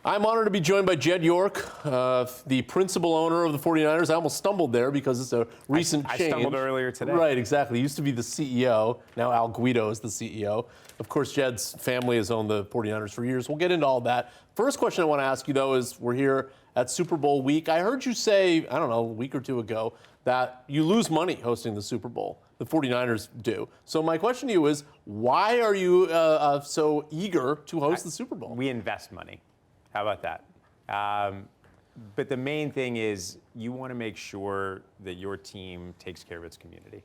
I'm honored to be joined by Jed York, the principal owner of the 49ers. I almost stumbled there because it's a recent change. I stumbled earlier today. Right, exactly. He used to be the CEO. Now Al Guido is the CEO. Of course, Jed's family has owned the 49ers for years. We'll get into all that. First question I want to ask you, though, is we're here at Super Bowl week. I heard you say, I don't know, a week or two ago, that you lose money hosting the Super Bowl. The 49ers do. So my question to you is, why are you so eager to host the Super Bowl? We invest money. How about that? But the main thing is you want to make sure that your team takes care of its community.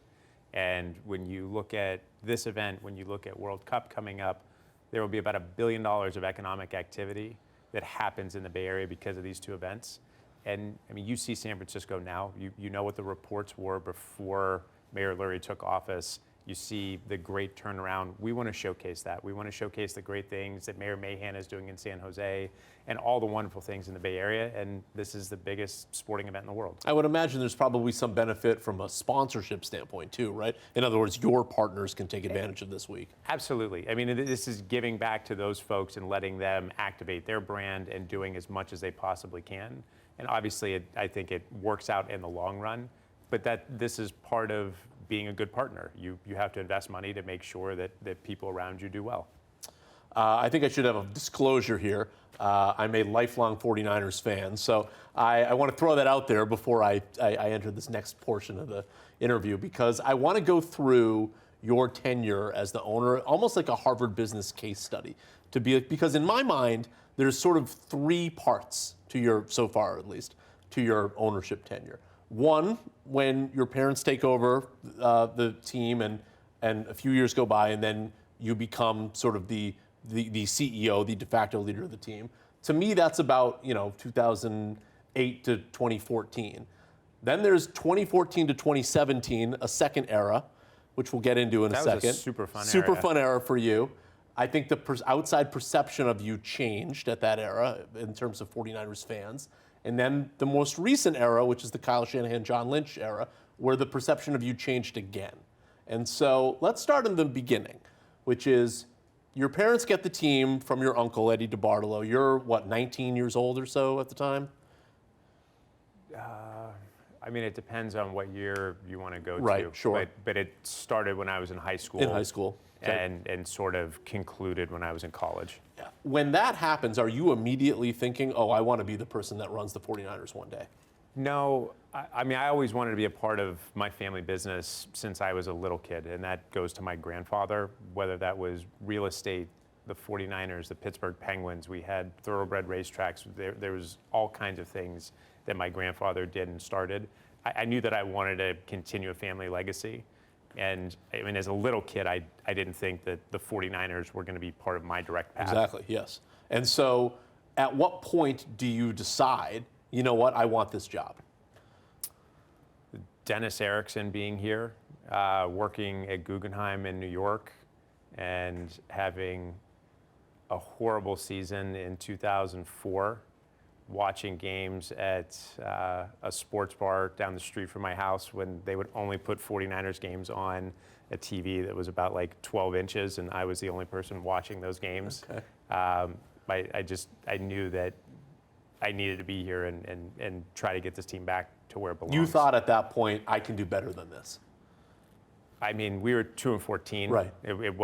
And when you look at this event, when you look at World Cup coming up, there will be about $1 billion of economic activity that happens in the Bay Area because of these two events. And I mean, you see San Francisco now. You know what the reports were before Mayor Lurie took office. You see the great turnaround. We want to showcase that. We want to showcase the great things that Mayor Mahan is doing in San Jose and all the wonderful things in the Bay Area. And this is the biggest sporting event in the world. I would imagine there's probably some benefit from a sponsorship standpoint too, right? In other words, your partners can take advantage of this week. Absolutely. I mean, this is giving back to those folks and letting them activate their brand and doing as much as they possibly can. And obviously, I think it works out in the long run. But this is part of being a good partner. You have to invest money to make sure that people around you do well. I think I should have a disclosure here. I'm a lifelong 49ers fan, so I want to throw that out there before I enter this next portion of the interview, because I want to go through your tenure as the owner, almost like a Harvard business case study, because in my mind, there's sort of three parts to your, so far at least, to your ownership tenure. One, when your parents take over the team and a few years go by, and then you become sort of the CEO, the de facto leader of the team. To me, that's about 2008 to 2014. Then there's 2014 to 2017, a second era, which we'll get into in a second. That was a super fun era. Super fun era for you. I think the outside perception of you changed at that era in terms of 49ers fans. And then the most recent era, which is the Kyle Shanahan, John Lynch era, where the perception of you changed again. And so let's start in the beginning, which is your parents get the team from your uncle, Eddie DeBartolo. You're, what, 19 years old or so at the time? I mean, it depends on what year you want to go to. Right, sure. But it started when I was in high school. In high school. Okay. And sort of concluded when I was in college. Yeah. When that happens, are you immediately thinking, oh, I want to be the person that runs the 49ers one day? No. I mean, I always wanted to be a part of my family business since I was a little kid, and that goes to my grandfather, whether that was real estate, the 49ers, the Pittsburgh Penguins. We had thoroughbred racetracks. There was all kinds of things that my grandfather did and started. I knew that I wanted to continue a family legacy. And I mean, as a little kid, I didn't think that the 49ers were going to be part of my direct path. Exactly, yes. And so at what point do you decide, you know what, I want this job? Dennis Erickson being here, working at Guggenheim in New York, and having a horrible season in 2004, watching games at a sports bar down the street from my house when they would only put 49ers games on a TV that was about like 12 inches, and I was the only person watching those games. Okay. I knew that I needed to be here and try to get this team back to where it belongs. You thought at that point, I can do better than this. I mean, we were 2-14. Right. It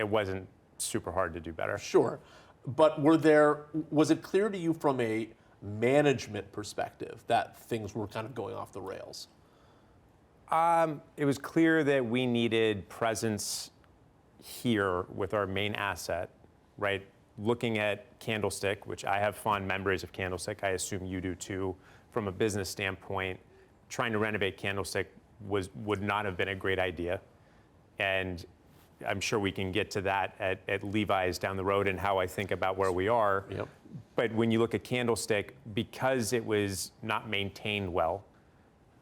wasn't super hard to do better. Sure. But was it clear to you from a management perspective that things were kind of going off the rails? It was clear that we needed presence here with our main asset, right? Looking at Candlestick, which I have fond memories of Candlestick, I assume you do too. From a business standpoint, trying to renovate Candlestick would not have been a great idea. And I'm sure we can get to that at Levi's down the road and how I think about where we are. Yep. But when you look at Candlestick, because it was not maintained well,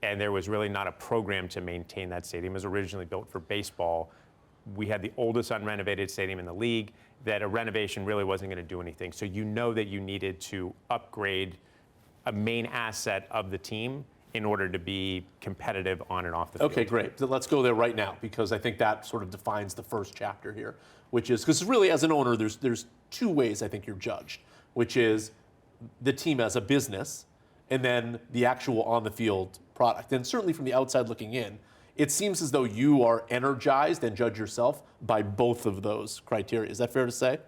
and there was really not a program to maintain that stadium, it was originally built for baseball. We had the oldest unrenovated stadium in the league, that a renovation really wasn't going to do anything. So you know that you needed to upgrade a main asset of the team in order to be competitive on and off the field. Okay, great. So let's go there right now, because I think that sort of defines the first chapter here, which is, because really as an owner, there's two ways I think you're judged, which is the team as a business and then the actual on the field product. And certainly from the outside looking in, it seems as though you are energized and judge yourself by both of those criteria. Is that fair to say?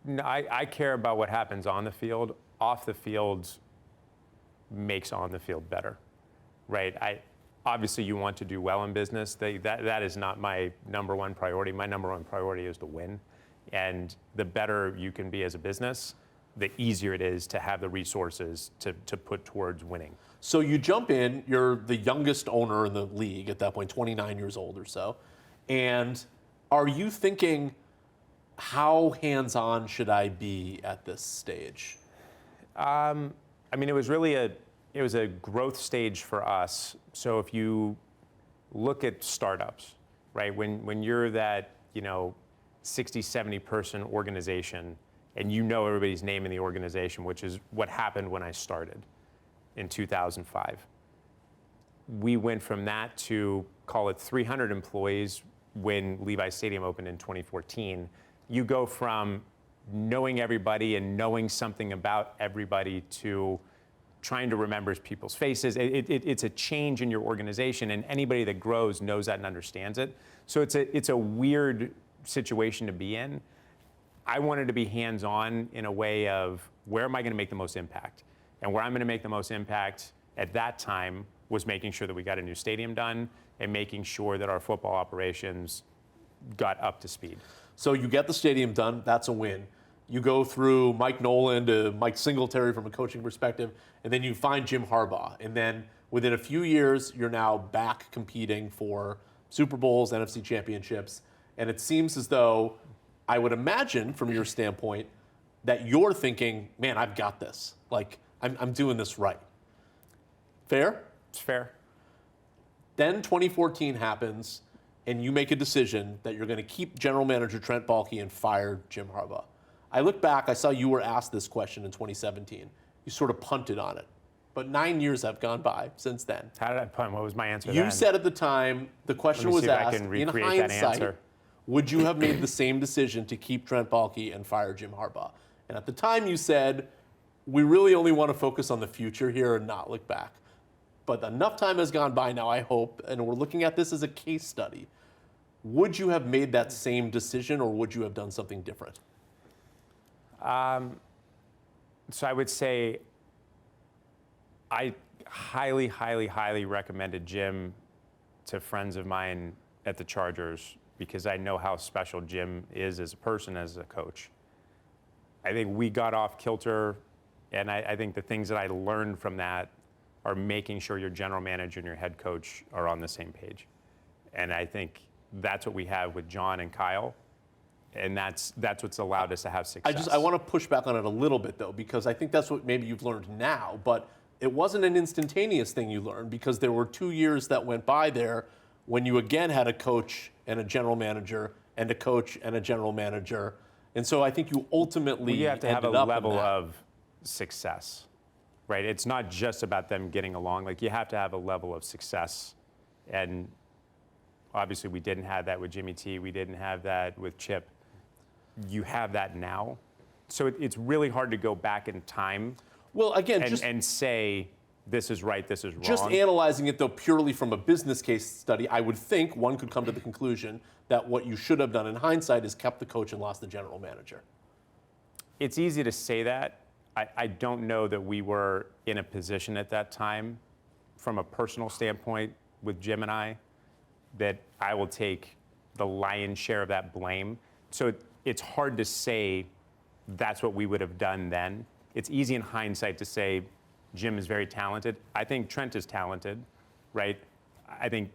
No, I care about what happens on the field. Off the field makes on the field better, right? Obviously, you want to do well in business. That is not my number one priority. My number one priority is to win. And the better you can be as a business, the easier it is to have the resources to put towards winning. So you jump in, you're the youngest owner in the league at that point, 29 years old or so. And are you thinking, how hands-on should I be at this stage? I mean, it was really a growth stage for us. So if you look at startups, right, when you're that, 60, 70 person organization, and you know everybody's name in the organization, which is what happened when I started in 2005. We went from that to, call it 300 employees when Levi Stadium opened in 2014. You go from knowing everybody and knowing something about everybody to trying to remember people's faces. It's a change in your organization, and anybody that grows knows that and understands it. So it's a weird situation to be in. I wanted to be hands-on in a way of, where am I going to make the most impact? And where I'm going to make the most impact at that time was making sure that we got a new stadium done and making sure that our football operations got up to speed. So you get the stadium done, that's a win. You go through Mike Nolan to Mike Singletary from a coaching perspective, and then you find Jim Harbaugh. And then within a few years, you're now back competing for Super Bowls, NFC championships. And it seems as though, I would imagine from your standpoint, that you're thinking, man, I've got this. Like, I'm doing this right. Fair? It's fair. Then 2014 happens, and you make a decision that you're going to keep general manager Trent Baalke and fire Jim Harbaugh. I look back, I saw you were asked this question in 2017. You sort of punted on it. But 9 years have gone by since then. How did I punt? What was my answer You then? said at the time, the question was asked, in hindsight, would you have made the same decision to keep Trent Baalke and fire Jim Harbaugh? And at the time you said, we really only want to focus on the future here and not look back. But enough time has gone by now, I hope, and we're looking at this as a case study. Would you have made that same decision, or would you have done something different? So I would say I highly, highly, highly recommended Jim to friends of mine at the Chargers because I know how special Jim is as a person, as a coach. I think we got off kilter, and I think the things that I learned from that are making sure your general manager and your head coach are on the same page. And I think that's what we have with John and Kyle. And that's what's allowed us to have success. I want to push back on it a little bit, though, because I think that's what maybe you've learned now, but it wasn't an instantaneous thing you learned, because there were 2 years that went by there when you again had a coach and a general manager and a coach and a general manager. And so I think you ultimately you have to have a ended up level in that. of success, right? It's not just about them getting along. Like, you have to have a level of success. And obviously we didn't have that with Jimmy T. We didn't have that with Chip. You have that now. So it's really hard to go back in time. Well, again, and say, this is right, this is wrong. Just analyzing it, though, purely from a business case study, I would think one could come to the conclusion that what you should have done in hindsight is kept the coach and lost the general manager. It's easy to say that. I don't know that we were in a position at that time, from a personal standpoint with Jim and I, that I will take the lion's share of that blame. So it's hard to say that's what we would have done then. It's easy in hindsight to say Jim is very talented. I think Trent is talented, right? I think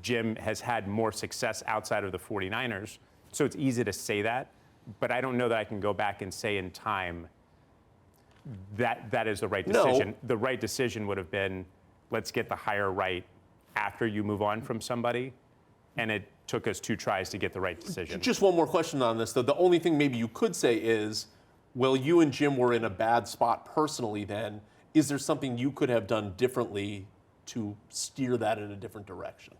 Jim has had more success outside of the 49ers, so it's easy to say that. But I don't know that I can go back and say in time that is the right decision. No. The right decision would have been, let's get the hire right after you move on from somebody. And it took us 2 tries to get the right decision. Just one more question on this, though. The only thing maybe you could say is, well, you and Jim were in a bad spot personally then. Is there something you could have done differently to steer that in a different direction?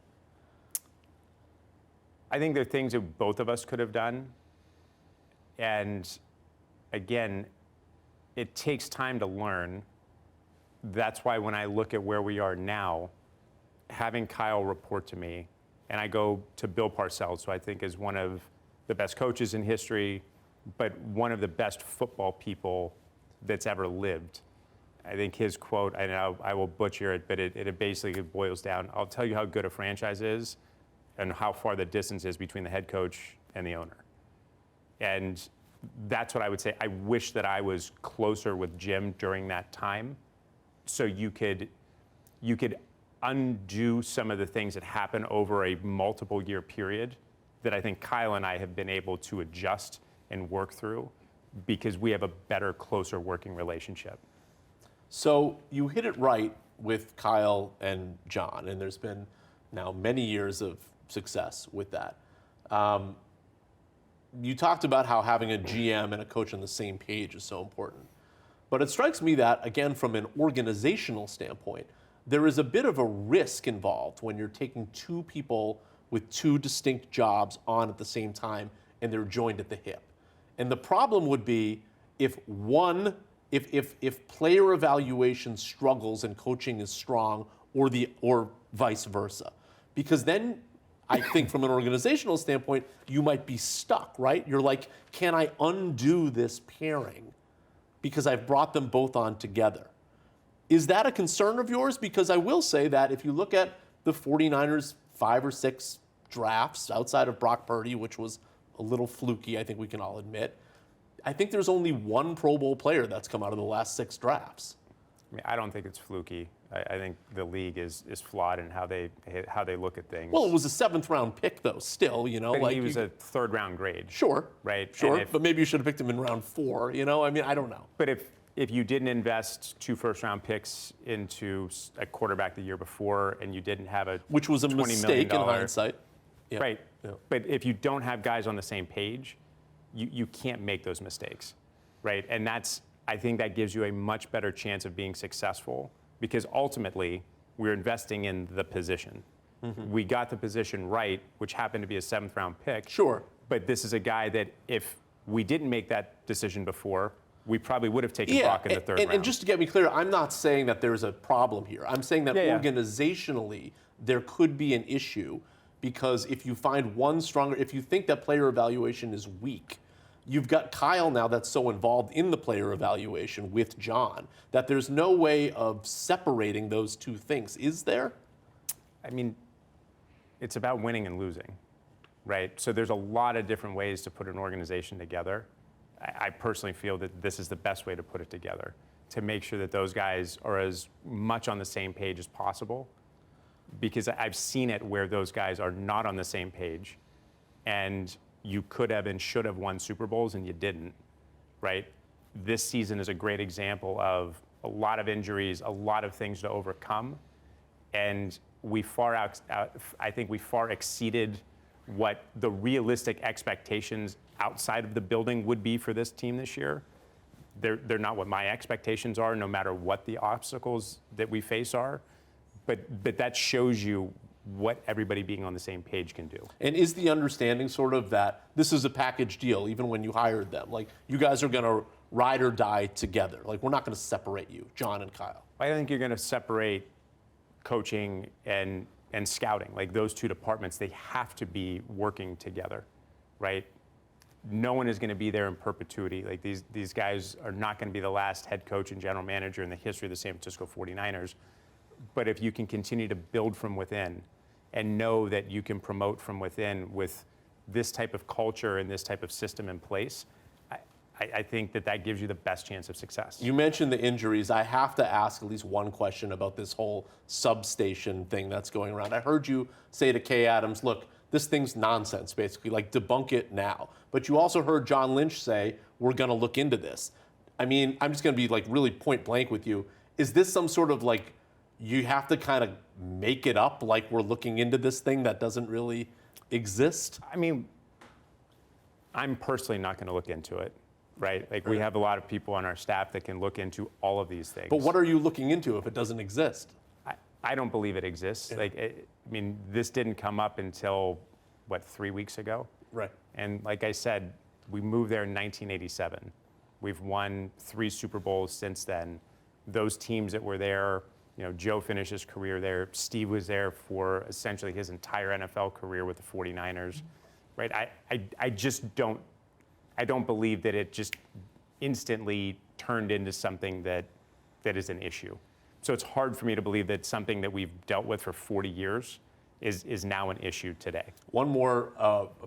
I think there are things that both of us could have done. And again, it takes time to learn. That's why when I look at where we are now, having Kyle report to me, and I go to Bill Parcells, who I think is one of the best coaches in history, but one of the best football people that's ever lived. I think his quote, and I will butcher it, but it basically boils down, I'll tell you how good a franchise is and how far the distance is between the head coach and the owner. And that's what I would say. I wish that I was closer with Jim during that time, so you could undo some of the things that happen over a multiple year period that I think Kyle and I have been able to adjust and work through because we have a better, closer working relationship. So you hit it right with Kyle and John, and there's been now many years of success with that. You talked about how having a GM and a coach on the same page is so important. But it strikes me that, again, from an organizational standpoint, there is a bit of a risk involved when you're taking two people with two distinct jobs on at the same time and they're joined at the hip. And the problem would be if player evaluation struggles and coaching is strong, or vice versa. Because then I think from an organizational standpoint, you might be stuck, right? You're like, can I undo this pairing because I've brought them both on together? Is that a concern of yours? Because I will say that if you look at the 49ers' 5 or 6 drafts outside of Brock Purdy, which was a little fluky, I think we can all admit, I think there's only one Pro Bowl player that's come out of the last 6 drafts. I mean, I don't think it's fluky. I think the league is flawed in how they look at things. Well, it was a 7th round pick, though. Still, you know, but like he was a 3rd round grade. Sure, right? Sure, but maybe you should have picked him in round 4. You know, I mean, I don't know. But if you didn't invest 2 first-round picks into a quarterback the year before, and you didn't have a which was a mistake in hindsight, yeah. Right? Yeah. But if you don't have guys on the same page, you can't make those mistakes, right? And I think that gives you a much better chance of being successful because ultimately we're investing in the position. Mm-hmm. We got the position right, which happened to be a 7th round pick. Sure. But this is a guy that if we didn't make that decision before, we probably would have taken Brock in the 3rd round. And just to get me clear, I'm not saying that there's a problem here. I'm saying that organizationally there could be an issue because if you find one stronger, if you think that player evaluation is weak, you've got Kyle now that's so involved in the player evaluation with John that there's no way of separating those two things. Is there? I mean, it's about winning and losing, right? So there's a lot of different ways to put an organization together. I personally feel that this is the best way to put it together, to make sure that those guys are as much on the same page as possible, because I've seen it where those guys are not on the same page, and you could have and should have won Super Bowls and you didn't, right? This season is a great example of a lot of injuries, a lot of things to overcome, and I think we far exceeded what the realistic expectations outside of the building would be for this team this year. They're not what my expectations are, no matter what the obstacles that we face are. But that shows you what everybody being on the same page can do. And is the understanding sort of that this is a package deal, even when you hired them? Like, you guys are going to ride or die together. Like, we're not going to separate you, John and Kyle. I think you're going to separate coaching and scouting. Like, those two departments, they have to be working together, right? No one is going to be there in perpetuity. Like, these guys are not going to be the last head coach and general manager in the history of the San Francisco 49ers. But if you can continue to build from within and know that you can promote from within with this type of culture and this type of system in place, I think that gives you the best chance of success. You mentioned the injuries. I have to ask at least one question about this whole substation thing that's going around. I heard you say to Kay Adams, look, this thing's nonsense, basically, like debunk it now. But you also heard John Lynch say, we're going to look into this. I mean, I'm just going to be like really point blank with you. Is this some sort of like, you have to kind of make it up like we're looking into this thing that doesn't really exist? I mean, I'm personally not going to look into it, right? Like, we have a lot of people on our staff that can look into all of these things. But what are you looking into if it doesn't exist? I don't believe it exists. Yeah. I mean, this didn't come up until, 3 weeks ago? Right. And like I said, we moved there in 1987. We've won 3 Super Bowls since then. Those teams that were there, Joe finished his career there. Steve was there for essentially his entire NFL career with the 49ers, right? I just don't believe that it just instantly turned into something that is an issue. So it's hard for me to believe that something that we've dealt with for 40 years is now an issue today. One more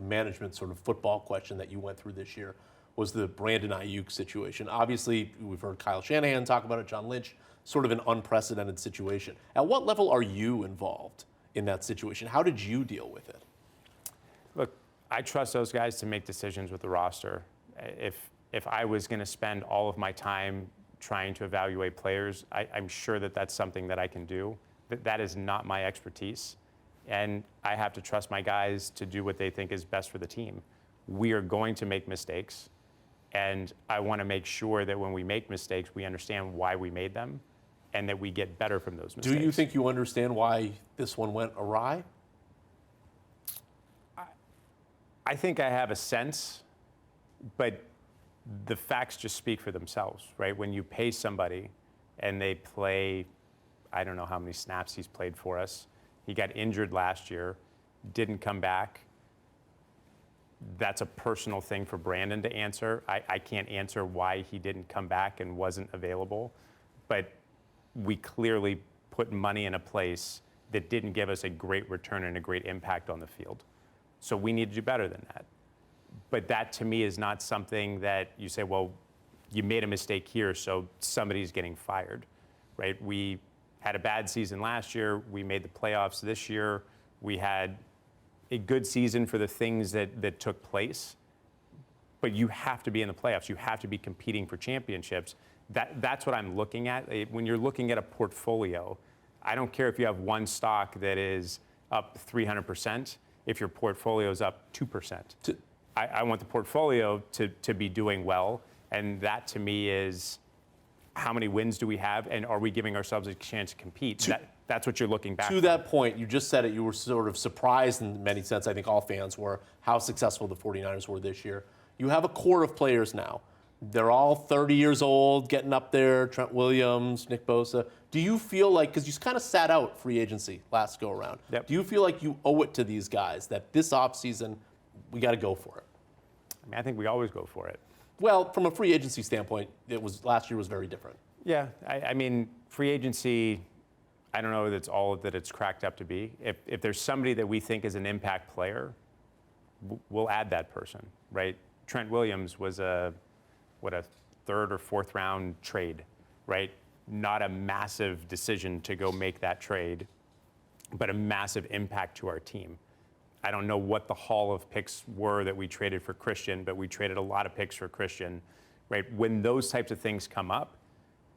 management sort of football question that you went through this year was the Brandon Ayuk situation. Obviously, we've heard Kyle Shanahan talk about it, John Lynch, sort of an unprecedented situation. At what level are you involved in that situation? How did you deal with it? Look, I trust those guys to make decisions with the roster. If I was going to spend all of my time trying to evaluate players, I'm sure that that's something that I can do. That is not my expertise. And I have to trust my guys to do what they think is best for the team. We are going to make mistakes. And I want to make sure that when we make mistakes, we understand why we made them and that we get better from those mistakes. Do you think you understand why this one went awry? I think I have a sense, but the facts just speak for themselves, right? When you pay somebody and they play, I don't know how many snaps he's played for us. He got injured last year, didn't come back. That's a personal thing for Brandon to answer. I can't answer why he didn't come back and wasn't available, but we clearly put money in a place that didn't give us a great return and a great impact on the field. So we need to do better than that. But that to me is not something that you say, well, you made a mistake here, so somebody's getting fired, right? We had a bad season last year. We made the playoffs this year. We had a good season for the things that took place. But you have to be in the playoffs. You have to be competing for championships. That's what I'm looking at. When you're looking at a portfolio, I don't care if you have one stock that is up 300%, if your portfolio is up 2%. I want the portfolio to be doing well, and that to me is how many wins do we have, and are we giving ourselves a chance to compete? That's what you're looking back to that point, you just said it, you were sort of surprised in many sense, I think all fans were, how successful the 49ers were this year. You have a core of players now. They're all 30 years old, getting up there, Trent Williams, Nick Bosa. Do you feel like, because you kind of sat out free agency last go around, Yep. Do you feel like you owe it to these guys that this offseason, we got to go for it? I mean, I think we always go for it. Well, from a free agency standpoint, last year was very different. Yeah, I mean, free agency, I don't know that's all that it's cracked up to be. If there's somebody that we think is an impact player, we'll add that person, right? Trent Williams was a 3rd or 4th round trade, right? Not a massive decision to go make that trade, but a massive impact to our team. I don't know what the haul of picks were that we traded for Christian, but we traded a lot of picks for Christian, right? When those types of things come up,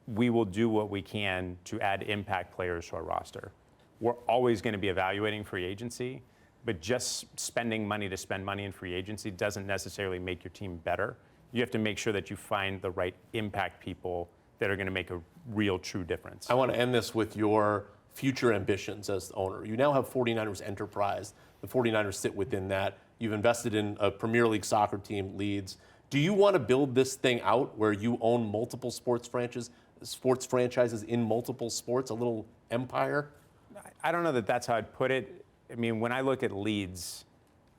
we will do what we can to add impact players to our roster. We're always going to be evaluating free agency, but just spending money to spend money in free agency doesn't necessarily make your team better. You have to make sure that you find the right impact people that are going to make a real, true difference. I want to end this with your future ambitions as the owner. You now have 49ers Enterprise. The 49ers sit within that. You've invested in a Premier League soccer team, Leeds. Do you want to build this thing out where you own multiple sports franchises in multiple sports, a little empire? I don't know that that's how I'd put it. I mean, when I look at Leeds,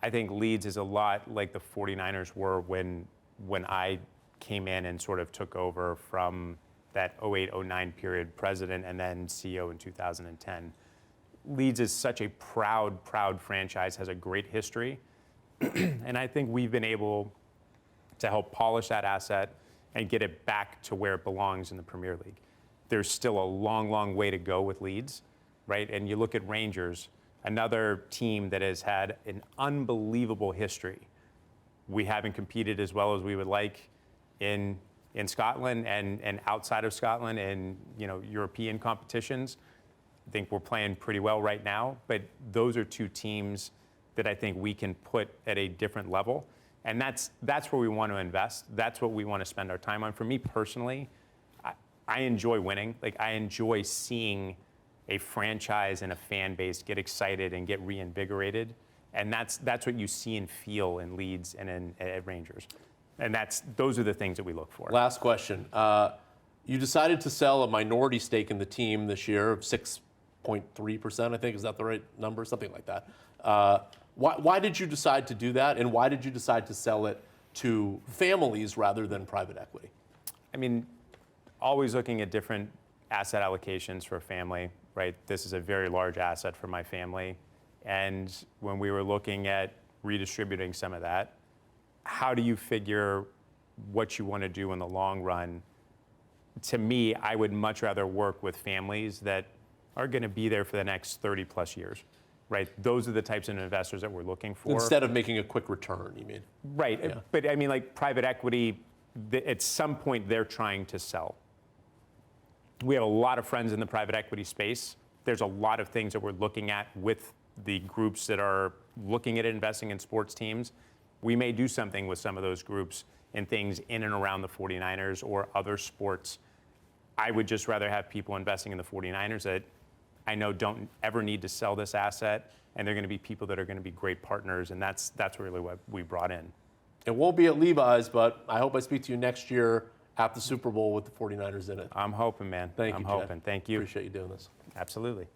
I think Leeds is a lot like the 49ers were when I came in and sort of took over from that 08-09 period, president and then CEO in 2010. Leeds is such a proud franchise, has a great history. And I think we've been able to help polish that asset and get it back to where it belongs in the Premier League. There's still a long way to go with Leeds, right? And you look at Rangers, another team that has had an unbelievable history. We haven't competed as well as we would like in Scotland and outside of Scotland in European competitions. I think we're playing pretty well right now, but those are two teams that I think we can put at a different level. And that's where we want to invest. That's what we want to spend our time on. For me personally, I enjoy winning. Like, I enjoy seeing a franchise and a fan base get excited and get reinvigorated. And that's what you see and feel in Leeds and at Rangers. And those are the things that we look for. Last question. You decided to sell a minority stake in the team this year of 6.3%, I think. Is that the right number? Something like that. Why did you decide to do that? And why did you decide to sell it to families rather than private equity? I mean, always looking at different asset allocations for a family, right? This is a very large asset for my family. And when we were looking at redistributing some of that, how do you figure what you want to do in the long run? To me, I would much rather work with families that are going to be there for the next 30 plus years, right? Those are the types of investors that we're looking for. Instead of making a quick return, you mean? Right, Yeah. but I mean, like private equity, at some point they're trying to sell. We have a lot of friends in the private equity space. There's a lot of things that we're looking at with the groups that are looking at investing in sports teams. We may do something with some of those groups and things in and around the 49ers or other sports. I would just rather have people investing in the 49ers that I know don't ever need to sell this asset, and they're going to be people that are going to be great partners, and that's really what we brought in. It won't be at Levi's, but I hope I speak to you next year at the Super Bowl with the 49ers in it. I'm hoping, man. Thank you, I'm Jed. hoping. Thank you. Appreciate you doing this. Absolutely.